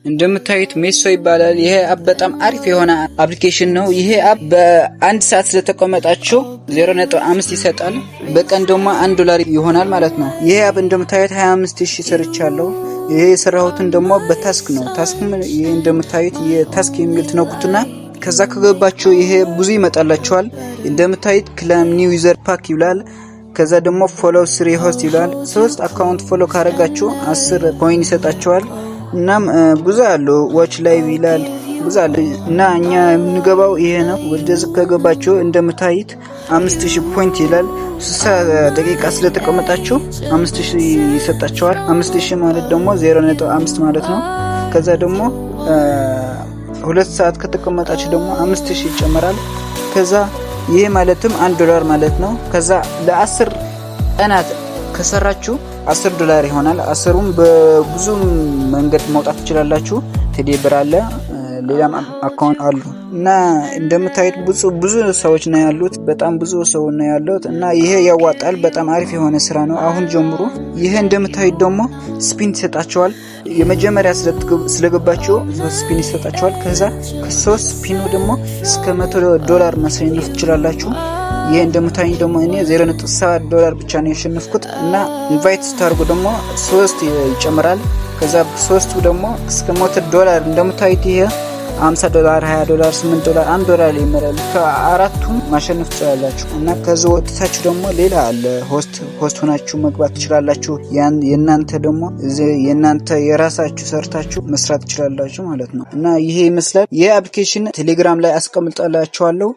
እንደምታዩት ሜሶ ይባላል። ይሄ አፕ በጣም አሪፍ የሆነ አፕሊኬሽን ነው። ይሄ አፕ በአንድ ሰዓት ስለተቀመጣችሁ 0.5 ይሰጣል። በቀን ደግሞ $1 ይሆናል ማለት ነው። ይሄ አፕ እንደምታዩት 25000 ሰርቻለሁ። ይሄ የሰራሁትን ደግሞ በታስክ ነው። ታስክም ይሄ እንደምታዩት የታስክ የሚል ትነኩትና ከዛ ከገባችሁ ይሄ ብዙ ይመጣላችኋል። እንደምታዩት ክላም ኒው ዩዘር ፓክ ይላል። ከዛ ደግሞ ፎሎው 3 ሆስት ይላል። 3 አካውንት ፎሎ ካረጋችሁ 10 ኮይን ይሰጣችኋል። እናም ብዙ አለው ዋች ላይቭ ይላል ብዙ አለ እና እኛ የምንገባው ይሄ ነው። ወደዚህ ከገባችሁ እንደምታዩት 5000 ፖይንት ይላል። 60 ደቂቃ ስለተቀመጣችሁ 5000 ይሰጣችኋል። 5000 ማለት ደግሞ 0.5 ማለት ነው። ከዛ ደግሞ 2 ሰዓት ከተቀመጣችሁ ደግሞ 5000 ይጨመራል። ከዛ ይሄ ማለትም $1 ማለት ነው። ከዛ ለ10 ቀናት ከሰራችሁ $10 ይሆናል። 10ሩም በብዙ መንገድ ማውጣት ትችላላችሁ። ቴሌብር አለ፣ ሌላም አካውንት አሉ እና እንደምታዩት ብዙ ሰዎች ነው ያሉት። በጣም ብዙ ሰው ነው ያሉት እና ይሄ ያዋጣል። በጣም አሪፍ የሆነ ስራ ነው። አሁን ጀምሩ። ይሄ እንደምታዩት ደግሞ ስፒን ይሰጣቸዋል። የመጀመሪያ ስለገባችሁ ስፒን ይሰጣቸዋል። ከዛ ከ3 ስፒኑ ደግሞ እስከ $100 ማሸነፍ ትችላላችሁ። ይሄ እንደምታዩት ደግሞ እኔ $0.7 ብቻ ነው ያሸነፍኩት እና ኢንቫይት ስታርጉ ደግሞ 3 ይጨምራል። ከዛ 3ቱ ደግሞ እስከ $100 እንደምታዩት ይሄ $50 $20 $8 $1 ይመራል። ከአራቱም ማሸነፍ ትችላላችሁ እና ከዚህ ወጥታችሁ ደግሞ ሌላ አለ ሆስት ሆናችሁ መግባት ትችላላችሁ። የናንተ ደግሞ የናንተ የራሳችሁ ሰርታችሁ መስራት ትችላላችሁ ማለት ነው እና ይሄ ይመስላል። ይሄ አፕሊኬሽን ቴሌግራም ላይ አስቀምጣላችኋለሁ።